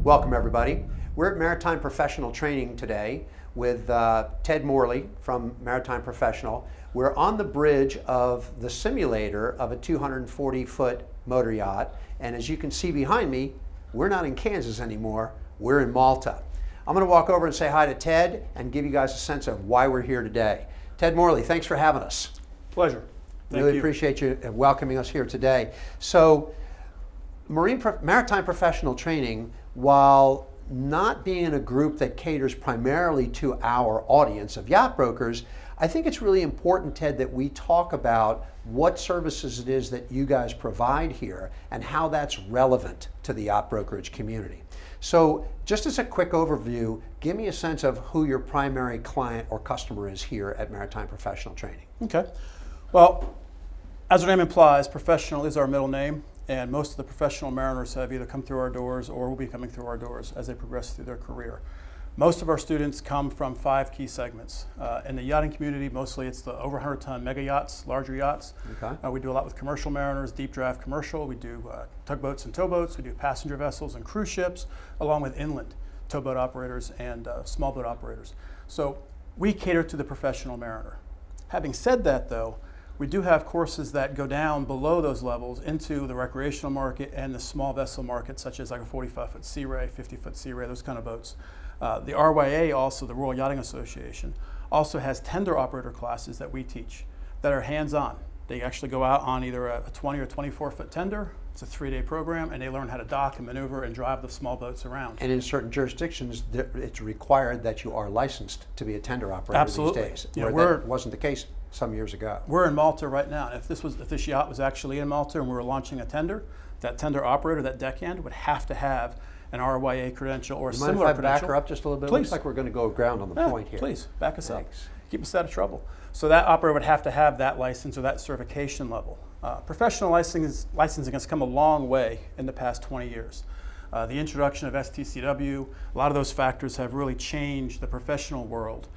Welcome everybody. We're at Maritime Professional Training today with Ted Morley from Maritime Professional. We're on the bridge of the simulator of a 240-foot motor yacht, and as you can see behind me, we're not in Kansas anymore, we're in Malta. I'm going to walk over and say hi to Ted and give you guys a sense of why we're here today. Ted Morley, thanks for having us. Pleasure. Thank Really you. appreciate you welcoming us here today. So, Maritime Professional Training, while not being a group that caters primarily to our audience of yacht brokers, I think it's really important, Ted, that we talk about what services it is that you guys provide here and how that's relevant to the yacht brokerage community. So just as a quick overview, give me a sense of who your primary client or customer is here at Maritime Professional Training. Okay. Well, as our name implies, professional is our middle name, and most of the professional mariners have either come through our doors or will be coming through our doors as they progress through their career. Most of our students come from 5 key segments. In the yachting community, mostly it's the over 100-ton mega yachts, larger yachts. Okay. We do a lot with commercial mariners, deep draft commercial. We do tugboats and towboats. We do passenger vessels and cruise ships, along with inland towboat operators and small boat operators. So we cater to the professional mariner. Having said that, though, we do have courses that go down below those levels into the recreational market and the small vessel market, such as like a 45-foot Sea Ray, 50-foot Sea Ray, those kind of boats. The RYA, also the Royal Yachting Association, also has tender operator classes that we teach that are hands-on. They actually go out on either a 20 or 24-foot tender. It's a 3-day program, and they learn how to dock and maneuver and drive the small boats around. And in certain jurisdictions, it's required that you are licensed to be a tender operator. Absolutely. These days. Yeah, that wasn't the case some years ago. We're in Malta right now. And if this yacht was actually in Malta and we were launching a tender, that tender operator, that deckhand, would have to have an RYA credential or a similar Mind if I credential. back her up just a little bit? Please. It looks like we're going to go ground on the point here. Please, back us Thanks. up. Keep us out of trouble. So that operator would have to have that license or that certification level. Professional licensing has come a long way in the past 20 years. The introduction of STCW, a lot of those factors have really changed the professional world.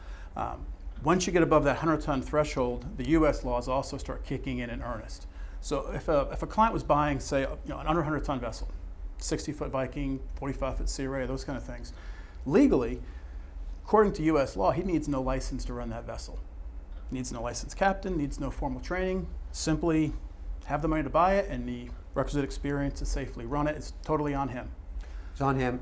Once you get above that 100-ton threshold, the U.S. laws also start kicking in earnest. So if a client was buying, say, an under 100-ton vessel, 60-foot Viking, 45-foot Sea Ray, those kind of things, legally, according to U.S. law, he needs no license to run that vessel. Needs no licensed captain, needs no formal training, simply have the money to buy it and the requisite experience to safely run it. It's totally on him. It's on him,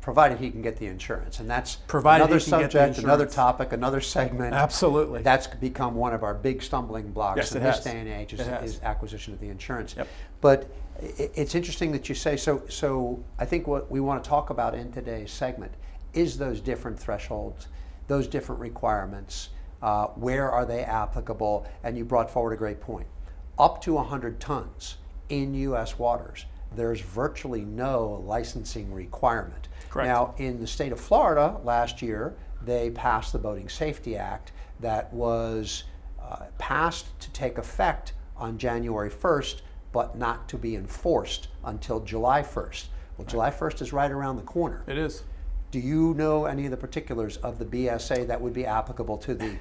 provided he can get the insurance. And that's Provided another he can get the subject, another insurance. topic, another segment. Absolutely. That's become one of our big stumbling blocks Yes, in it this has. day and age is acquisition of the insurance. Yep. But it's interesting that you say, so I think what we want to talk about in today's segment is those different thresholds, those different requirements, where are they applicable, and you brought forward a great point. Up to 100 tons in U.S. waters, there's virtually no licensing requirement. Correct. Now, in the state of Florida last year, they passed the Boating Safety Act that was passed to take effect on January 1st, but not to be enforced until July 1st. Well, July 1st is right around the corner. It is. Do you know any of the particulars of the BSA that would be applicable to the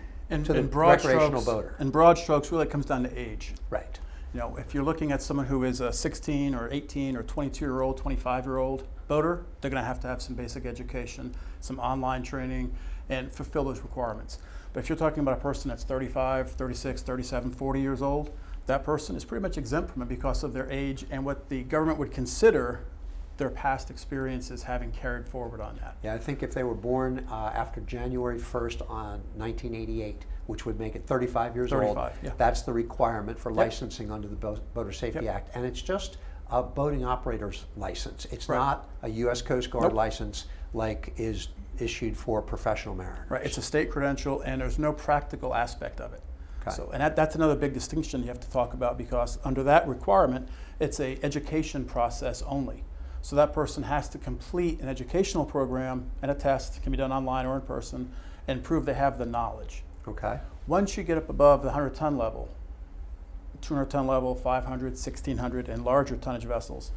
broad recreational strokes, boater? In broad strokes, really it comes down to age. Right. You know, if you're looking at someone who is a 16 or 18 or 22-year-old, 25-year-old boater, they're going to have some basic education, some online training, and fulfill those requirements. But if you're talking about a person that's 35, 36, 37, 40 years old, that person is pretty much exempt from it because of their age and what the government would consider their past experiences having carried forward on that. Yeah, I think if they were born after January 1st on 1988, which would make it 35 years old, yeah. that's the requirement for licensing under the Boater Safety Act. And it's just a boating operator's license. It's not a U.S. Coast Guard license like is issued for professional mariners. Right, it's a state credential and there's no practical aspect of it. Okay. So, and that's another big distinction you have to talk about because under that requirement, it's an education process only. So that person has to complete an educational program and a test, can be done online or in person, and prove they have the knowledge. Okay. Once you get up above the 100-ton level, 200-ton level, 500, 1600, and larger tonnage vessels,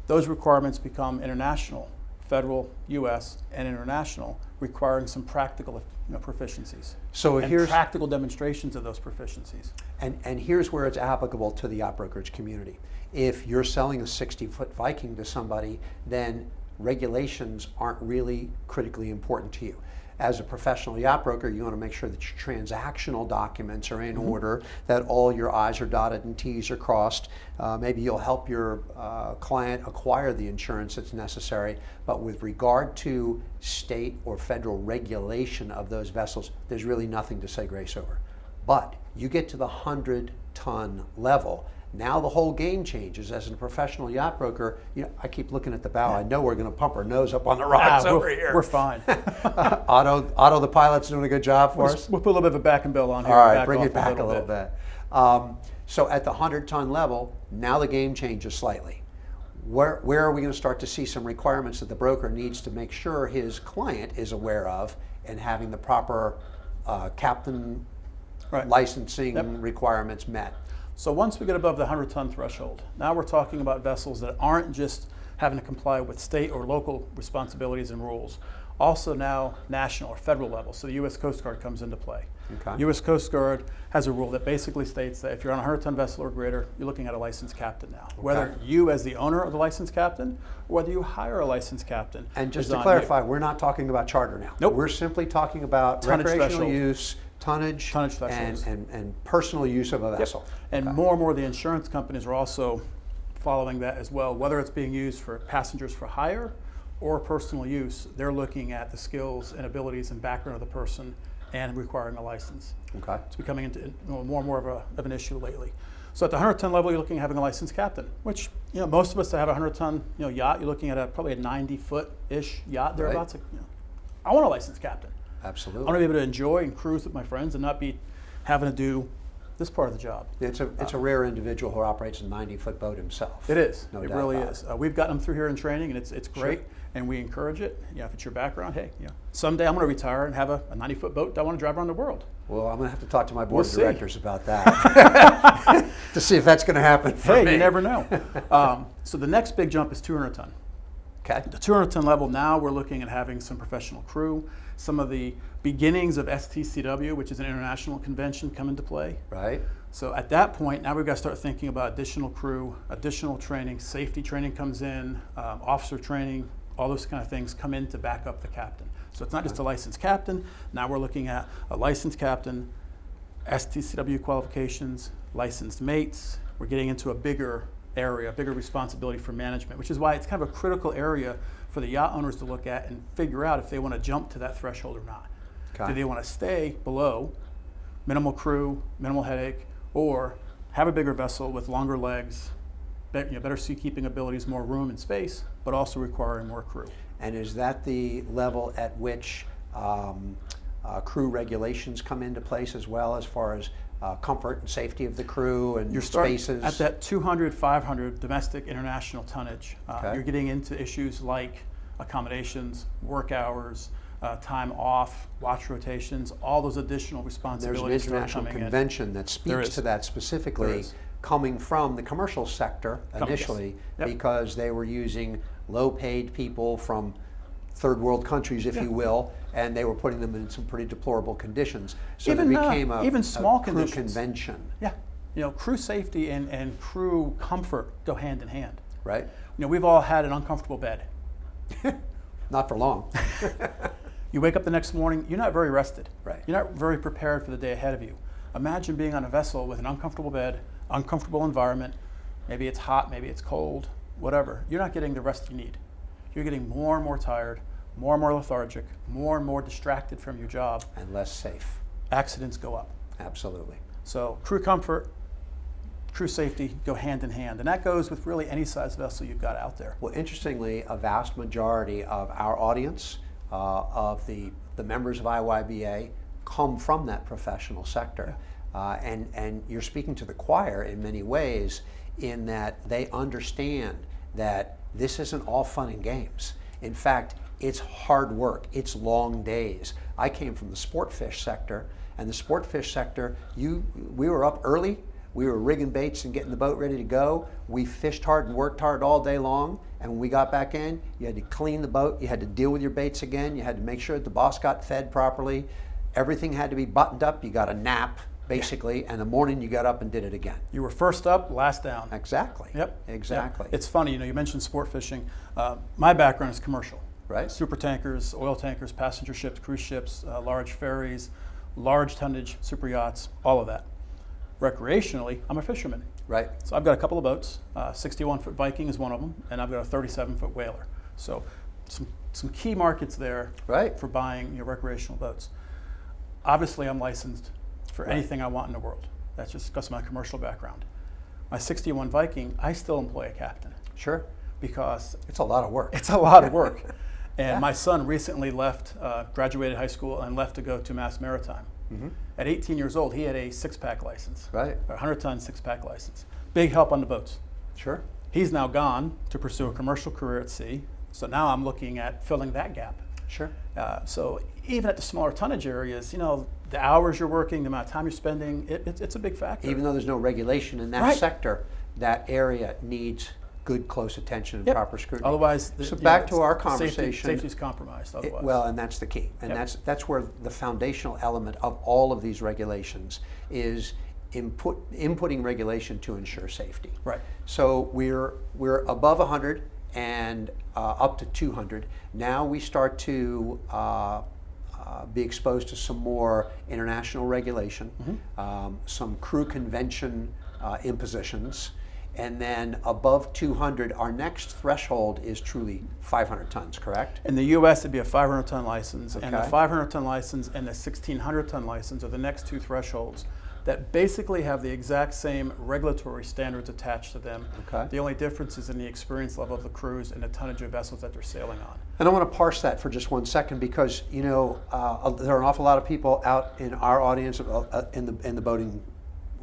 those requirements become international, federal, U.S., and international, requiring some practical proficiencies. So and here's practical demonstrations of those proficiencies. And here's where it's applicable to the yacht brokerage community. If you're selling a 60-foot Viking to somebody, then regulations aren't really critically important to you. As a professional yacht broker, you want to make sure that your transactional documents are in order, that all your I's are dotted and T's are crossed. Maybe you'll help your client acquire the insurance that's necessary, but with regard to state or federal regulation of those vessels, there's really nothing to say grace over. But you get to the 100-ton level, now the whole game changes. As a professional yacht broker, I keep looking at the bow. I know we're going to pump our nose up on the rocks over here. We're fine. Otto, the pilot's doing a good job for us. We'll put a little bit of a back and bill on here. All right, bring it back a little bit. So at the 100-ton level, now the game changes slightly. Where are we going to start to see some requirements that the broker needs to make sure his client is aware of and having the proper captain licensing requirements met? So once we get above the 100-ton threshold, now we're talking about vessels that aren't just having to comply with state or local responsibilities and rules, also now national or federal level. So the U.S. Coast Guard comes into play. Okay. U.S. Coast Guard has a rule that basically states that if you're on a 100-ton vessel or greater, you're looking at a licensed captain now. Okay. Whether you as the owner of the licensed captain, or whether you hire a licensed captain. And just to clarify, we're not talking about charter now. Nope. We're simply talking about tonnage recreational threshold. use, tonnage and personal use of a vessel. Yep. And more and more the insurance companies are also following that as well. Whether it's being used for passengers for hire or personal use, they're looking at the skills and abilities and background of the person and requiring a license. Okay. It's becoming more and more of an issue lately. So at the 100-ton level, you're looking at having a licensed captain, which most of us that have a 100-ton yacht, you're looking at probably a 90-foot-ish yacht thereabouts. Right. I want a licensed captain. Absolutely. I want to be able to enjoy and cruise with my friends and not be having to do this part of the job. It's a rare individual who operates a 90-foot boat himself. It is. No it doubt really about is. We've gotten them through here in training, and it's great, and we encourage it. If it's your background, hey, someday I'm going to retire and have a 90-foot boat that I want to drive around the world. Well, I'm going to have to talk to my board of directors about that to see if that's going to happen for me. Hey, you never know. So the next big jump is 200-ton. Okay. The 200-ton level, now we're looking at having some professional crew. Some of the beginnings of STCW, which is an international convention, come into play. Right. So at that point, now we've got to start thinking about additional crew, additional training, safety training comes in, officer training, all those kind of things come in to back up the captain. So it's not just a licensed captain. Now we're looking at a licensed captain, STCW qualifications, licensed mates. We're getting into a bigger area, a bigger responsibility for management, which is why it's kind of a critical area for the yacht owners to look at and figure out if they want to jump to that threshold or not. Okay. Do they want to stay below, minimal crew, minimal headache, or have a bigger vessel with longer legs, better seakeeping abilities, more room and space, but also requiring more crew? And is that the level at which crew regulations come into place as well, as far as comfort and safety of the crew and spaces? At that 200, 500 domestic international tonnage, you're getting into issues like accommodations, work hours, time off, watch rotations, all those additional responsibilities. There's an international convention that speaks to that specifically, coming from the commercial sector initially, because they were using low-paid people from third world countries, if you will, and they were putting them in some pretty deplorable conditions. So it became a small crew convention. Yeah, crew safety and crew comfort go hand in hand. Right. We've all had an uncomfortable bed. Not for long. You wake up the next morning, you're not very rested. Right. You're not very prepared for the day ahead of you. Imagine being on a vessel with an uncomfortable bed, uncomfortable environment. Maybe it's hot, maybe it's cold, whatever. You're not getting the rest you need. You're getting more and more tired, more and more lethargic, more and more distracted from your job. And less safe. Accidents go up. Absolutely. So crew comfort, crew safety go hand in hand. And that goes with really any size vessel you've got out there. Well, interestingly, a vast majority of our audience, of the members of IYBA, come from that professional sector. And you're speaking to the choir in many ways, in that they understand that this isn't all fun and games. In fact, it's hard work. It's long days. I came from the sport fish sector, and the sport fish sector, we were up early. We were rigging baits and getting the boat ready to go. We fished hard and worked hard all day long. And when we got back in, you had to clean the boat. You had to deal with your baits again. You had to make sure that the boss got fed properly. Everything had to be buttoned up. You got a nap basically, and the morning you got up and did it again. You were first up, last down. Exactly. Yep. Exactly. Yep. It's funny, you mentioned sport fishing. My background is commercial. Right. Super tankers, oil tankers, passenger ships, cruise ships, large ferries, large tonnage, super yachts, all of that. Recreationally, I'm a fisherman. Right. So I've got a couple of boats. 61-foot Viking is one of them, and I've got a 37-foot whaler. So some key markets there Right. for buying recreational boats. Obviously, I'm licensed for anything I want in the world. That's just because of my commercial background. My 61 Viking, I still employ a captain Sure. because It's a lot of work. it's a lot of work. And Yeah. my son recently left, graduated high school and left to go to Mass Maritime. Mm-hmm. At 18 years old, he had a six-pack license, Right. a 100-ton six-pack license. Big help on the boats. Sure. He's now gone to pursue a commercial career at sea. So now I'm looking at filling that gap. Sure. So even at the smaller tonnage areas, the hours you're working, the amount of time you're spending, it's a big factor. Even though there's no regulation in that Right. sector, that area needs good, close attention and Yep. proper scrutiny. Otherwise, So back to our conversation. Safety's compromised. Otherwise, Well, and that's the key, and Yep. that's where the foundational element of all of these regulations is inputting regulation to ensure safety. right. So we're above 100 and up to 200. Now we start to be exposed to some more international regulation, some crew convention impositions. And then above 200, our next threshold is truly 500 tons, correct? In the U.S., it'd be a 500-ton license, and the Okay. 500-ton license and the 1,600-ton license are the next two thresholds that basically have the exact same regulatory standards attached to them. Okay. The only difference is in the experience level of the crews and the tonnage of vessels that they're sailing on. And I want to parse that for just 1 second because there are an awful lot of people out in our audience in the boating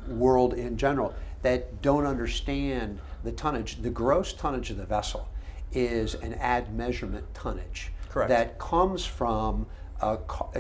world in general that don't understand the tonnage. The gross tonnage of the vessel is an ad measurement tonnage. Correct. That comes from a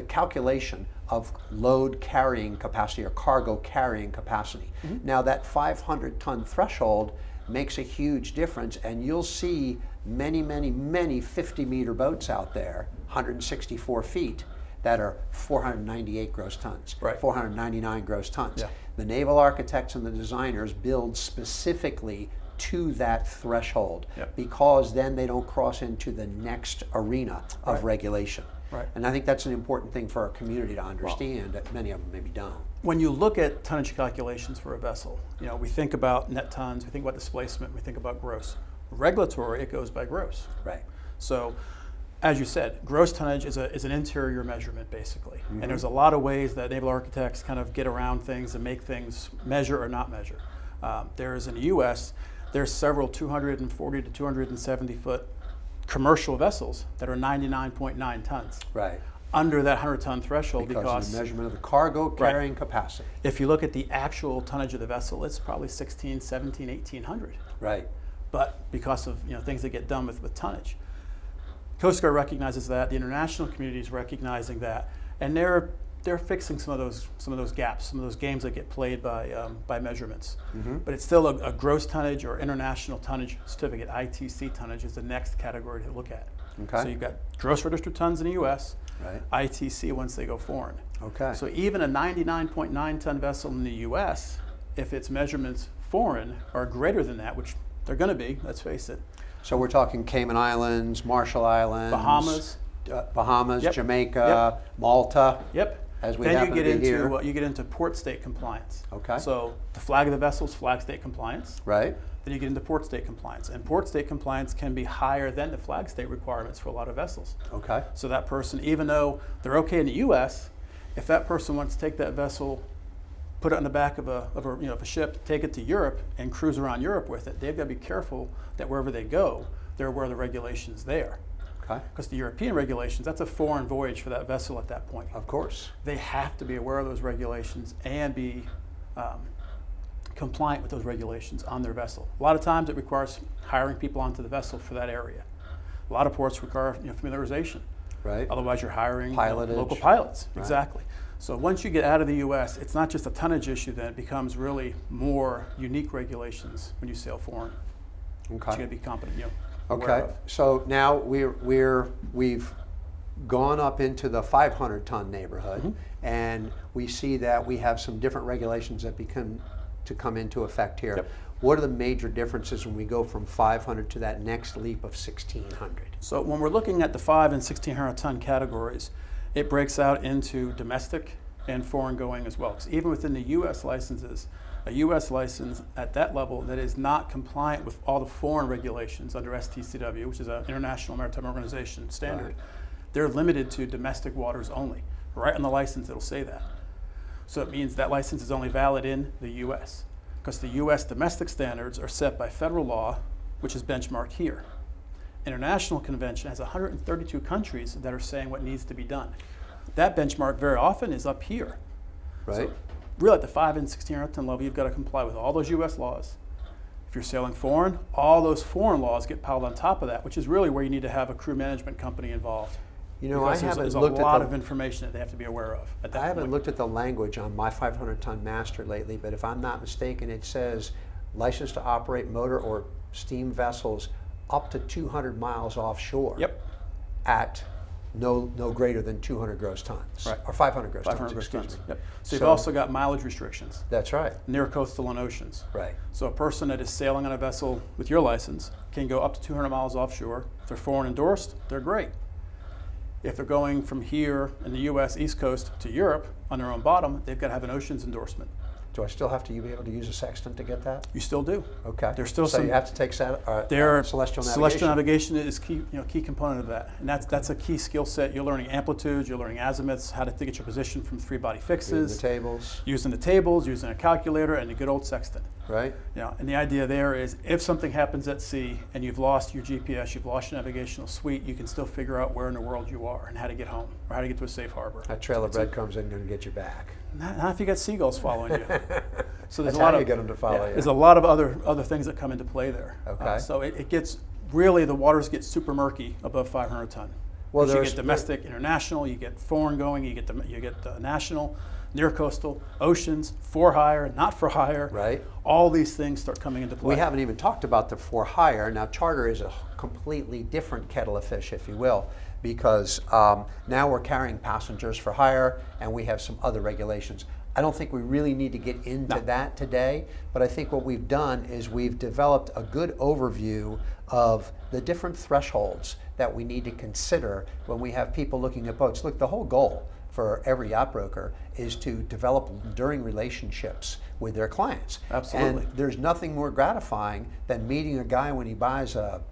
calculation of load carrying capacity or cargo carrying capacity. Now that 500-ton threshold makes a huge difference, and you'll see many 50-meter boats out there, 164 feet, that are 498 gross tons, Right. 499 gross tons. Yeah. The naval architects and the designers build specifically to that threshold Yep. because then they don't cross into the next arena of Right. regulation. Right. And I think that's an important thing for our community to understand that many of them maybe don't. When you look at tonnage calculations for a vessel, we think about net tons, we think about displacement, we think about gross. Regulatory, it goes by gross. Right. So, as you said, gross tonnage is an interior measurement, basically. And there's a lot of ways that naval architects kind of get around things and make things measure or not measure. There's in the U.S., there's several 240 to 270 foot commercial vessels that are 99.9 tons. Right. Under that 100-ton threshold Because of the measurement of the cargo carrying capacity. if you look at the actual tonnage of the vessel, it's probably 16, 17, 1,800. Right. But because of things that get done with tonnage. Coast Guard recognizes that, the international community is recognizing that, and they're fixing some of those gaps, some of those games that get played by measurements. But it's still a gross tonnage or international tonnage certificate. ITC tonnage is the next category to look at. Okay. So you've got gross registered tons in the U.S., Right. ITC once they go foreign. Okay. So even a 99.9 ton vessel in the U.S., if its measurements foreign are greater than that, which they're going to be, let's face it, So we're talking Cayman Islands, Marshall Islands, Bahamas. Yep. Jamaica, Malta. Yep. As we then happen you to get be into here. you get into port state compliance. Okay. So the flag of the vessel is flag state compliance. Right. Then you get into port state compliance, and port state compliance can be higher than the flag state requirements for a lot of vessels. Okay. So that person, even though they're okay in the U.S., if that person wants to take that vessel, put it on the back of a ship, take it to Europe, and cruise around Europe with it, they've got to be careful that wherever they go, they're aware of the regulations there. Okay. Because the European regulations, that's a foreign voyage for that vessel at that point. Of course. They have to be aware of those regulations and be compliant with those regulations on their vessel. A lot of times it requires hiring people onto the vessel for that area. A lot of ports require familiarization. Right. Otherwise you're hiring Pilotage. local pilots. Right. Exactly. So once you get out of the U.S., it's not just a tonnage issue, then it becomes really more unique regulations when you sail foreign. Okay. You got to be competent, aware Okay. of. So now we've gone up into the 500-ton neighborhood, and we see that we have some different regulations that come into effect here. Yep. What are the major differences when we go from 500 to that next leap of 1,600? So when we're looking at the 5 and 1,600 ton categories, it breaks out into domestic and foreign going as well. Because even within the U.S. licenses, a U.S. license at that level that is not compliant with all the foreign regulations under STCW, which is an International Maritime Organization standard, Right. they're limited to domestic waters only. Right on the license, it'll say that. So it means that license is only valid in the U.S. because the U.S. domestic standards are set by federal law, which is benchmarked here. International convention has 132 countries that are saying what needs to be done. That benchmark very often is up here. Right. So really at the 5 and 1,600 ton level, you've got to comply with all those U.S. laws. If you're sailing foreign, all those foreign laws get piled on top of that, which is really where you need to have a crew management company involved. You know, Because there's a lot of information that they have to be aware of at that I haven't point. looked at the language on my 500-ton master lately, but if I'm not mistaken, it says licensed to operate motor or steam vessels up to 200 miles offshore. Yep. At no greater than 200 gross tons, Right. or 500 gross 500 tons. gross Excuse tons. me. Yep. So you've also got mileage restrictions That's right. near coastal and oceans. Right. So a person that is sailing on a vessel with your license can go up to 200 miles offshore. If they're foreign endorsed, they're great. If they're going from here in the U.S. East Coast to Europe on their own bottom, they've got to have an oceans endorsement. Do I still have to be able to use a sextant to get that? You still do. Okay. There's still so some. you have to take celestial navigation. Celestial navigation is key component of that, and that's a key skill set. You're learning amplitudes, you're learning azimuths, how to get your position from 3-body fixes, Using the tables. using a calculator, and a good old sextant. Right. And the idea there is if something happens at sea and you've lost your GPS, you've lost your navigational suite, you can still figure out where in the world you are and how to get home or how to get to a safe harbor. That trail of breadcrumbs isn't going to get you back. Not if you got seagulls following you. So That's how you get them to follow you. There's a lot of other things that come into play there. Okay. So it gets really, the waters get super murky above 500 ton. Well, you get domestic, international, you get foreign going, you get national, near coastal, oceans, for hire, not for hire. Right. All these things start coming into play. We haven't even talked about the for hire. Now, charter is a completely different kettle of fish, if you will, because now we're carrying passengers for hire, and we have some other regulations. I don't think we really need to get into that today, but I think what we've done is we've developed a good overview of the different thresholds that we need to consider when we have people looking at boats. Look, the whole goal for every yacht broker is to develop enduring relationships with their clients. Absolutely. And there's nothing more gratifying than meeting a guy when he buys a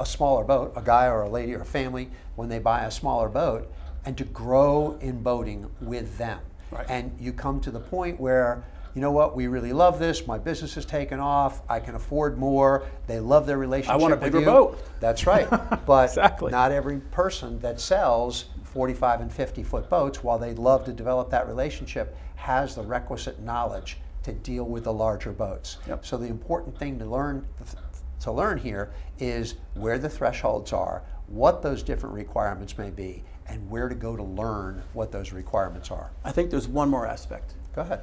smaller boat, a guy or a lady or a family when they buy a smaller boat, and to grow in boating with them. Right. And you come to the point where, you know what, we really love this, my business has taken off, I can afford more, they love their relationship I want a with bigger you. boat. That's right. But Exactly. not every person that sells 45 and 50-foot boats, while they love to develop that relationship, has the requisite knowledge to deal with the larger boats. Yep. So the important thing to learn here is where the thresholds are, what those different requirements may be, and where to go to learn what those requirements are. I think there's one more aspect. Go ahead.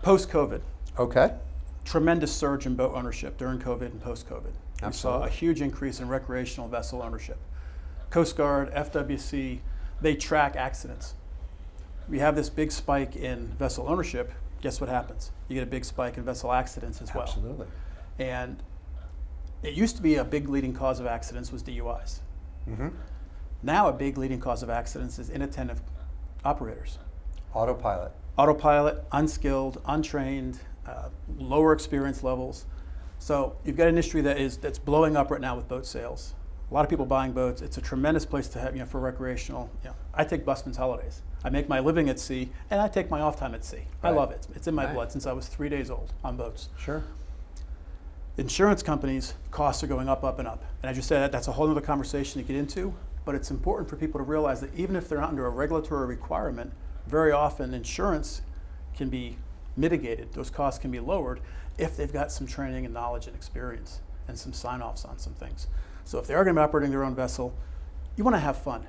Post-COVID, Okay. tremendous surge in boat ownership during COVID and post-COVID. We saw Absolutely. a huge increase in recreational vessel ownership. Coast Guard, FWC, they track accidents. We have this big spike in vessel ownership. Guess what happens? You get a big spike in vessel accidents as well. Absolutely. And it used to be a big leading cause of accidents was DUIs. Mm-hmm. Now a big leading cause of accidents is inattentive operators. Autopilot. Autopilot, unskilled, untrained, lower experience levels. So you've got an industry that's blowing up right now with boat sales. A lot of people buying boats. It's a tremendous place to have, for recreational. I take busman's holidays. I make my living at sea, and I take my off time at sea. I Right. love it. It's in my Right. blood since I was 3 days old on boats. Sure. Insurance companies, costs are going up, up, and up. And as you said, that's a whole other conversation to get into, but it's important for people to realize that even if they're not under a regulatory requirement, very often insurance can be mitigated, those costs can be lowered if they've got some training and knowledge and experience and some sign-offs on some things. So if they are going to be operating their own vessel, you want to have fun.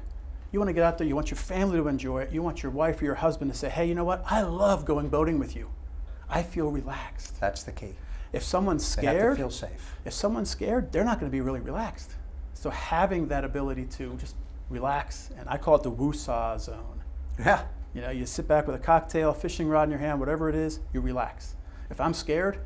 You want to get out there, you want your family to enjoy it, you want your wife or your husband to say, hey, you know what, I love going boating with you. I feel relaxed. That's the key. If someone's They have scared, to feel safe. if someone's scared, they're not going to be really relaxed. So having that ability to just relax, and I call it the woo-saw zone. Yeah. You know, you sit back with a cocktail, fishing rod in your hand, whatever it is, you relax. If I'm scared,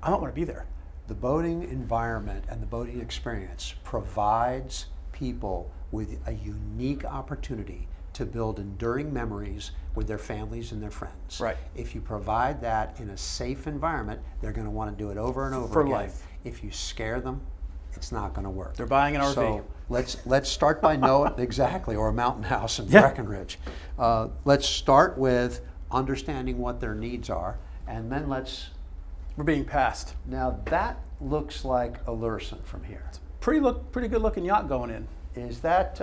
I don't want to be there. The boating environment and the boating experience provides people with a unique opportunity to build enduring memories with their families and their friends. Right. If you provide that in a safe environment, they're going to want to do it over and over For again. life. If you scare them, it's not going to work. They're buying an RV. So let's start by exactly, or a mountain house in Yeah. Breckenridge. Let's start with understanding what their needs are, and then We're being passed. now that looks like a Lürssen from here. Pretty good looking yacht going in. Is that,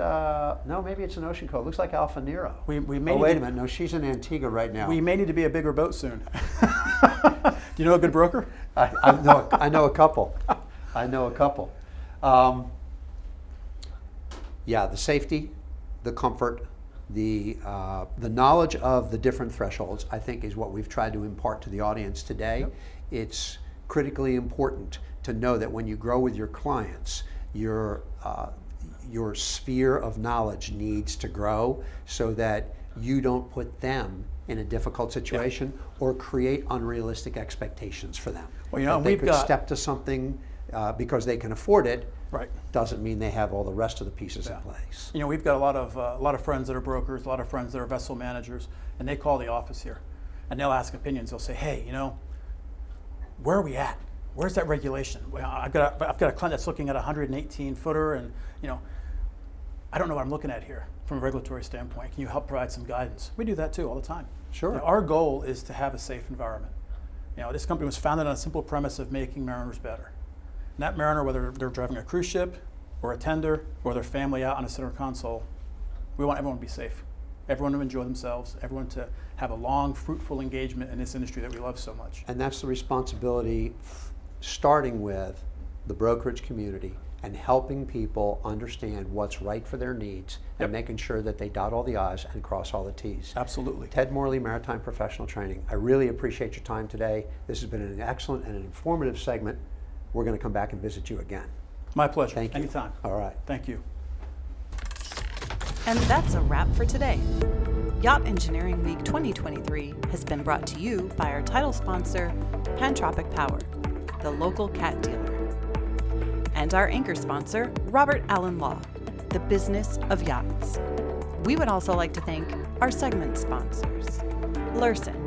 no, maybe it's an Ocean Code. Looks like Alpha Nero. We may Oh, need wait to- a minute. No, she's in Antigua right now. We may need to be a bigger boat soon. Do you know a good broker? I know a couple. I know a couple. Yeah, the safety, the comfort, the knowledge of the different thresholds, I think, is what we've tried to impart to the audience today. Yep. It's critically important to know that when you grow with your clients, your sphere of knowledge needs to grow so that you don't put them in a difficult situation or create unrealistic expectations for them. Well, you know, That they we've could got- step to something because they can afford it. Right. Doesn't mean they have all the rest of the pieces in place. You know, we've got a lot of friends that are brokers, a lot of friends that are vessel managers, and they call the office here, and they'll ask opinions. They'll say, "Hey, you know, where are we at? Where's that regulation? Well, I've got a client that's looking at a 118 footer, and you know, I don't know what I'm looking at here from a regulatory standpoint. Can you help provide some guidance?" We do that too all the time. Sure. You know, our goal is to have a safe environment. You know, this company was founded on a simple premise of making mariners better. And that mariner, whether they're driving a cruise ship or a tender or their family out on a center console, we want everyone to be safe, everyone to enjoy themselves, everyone to have a long, fruitful engagement in this industry that we love so much. And that's the responsibility starting with the brokerage community and helping people understand what's right for their needs and making sure that they dot all the I's and cross all the T's. Absolutely. Ted Morley, Maritime Professional Training. I really appreciate your time today. This has been an excellent and an informative segment. We're going to come back and visit you again. My pleasure. Thank you. Anytime. All right. Thank you. And that's a wrap for today. Yacht Engineering Week 2023 has been brought to you by our title sponsor, Pantropic Power, the local cat dealer, and our anchor sponsor, Robert Allen Law, the business of yachts. We would also like to thank our segment sponsors, Lürssen,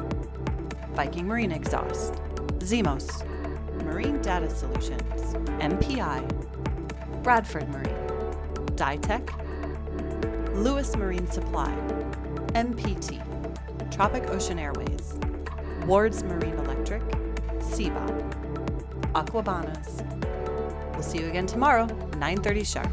Viking Marine Exhaust, Zemos, Marine Data Solutions, MPI, Bradford Marine, Ditech, Lewis Marine Supply, MPT, Tropic Ocean Airways, Ward's Marine Electric, Seabob, AquaBanas. We'll see you again tomorrow, 9:30 sharp.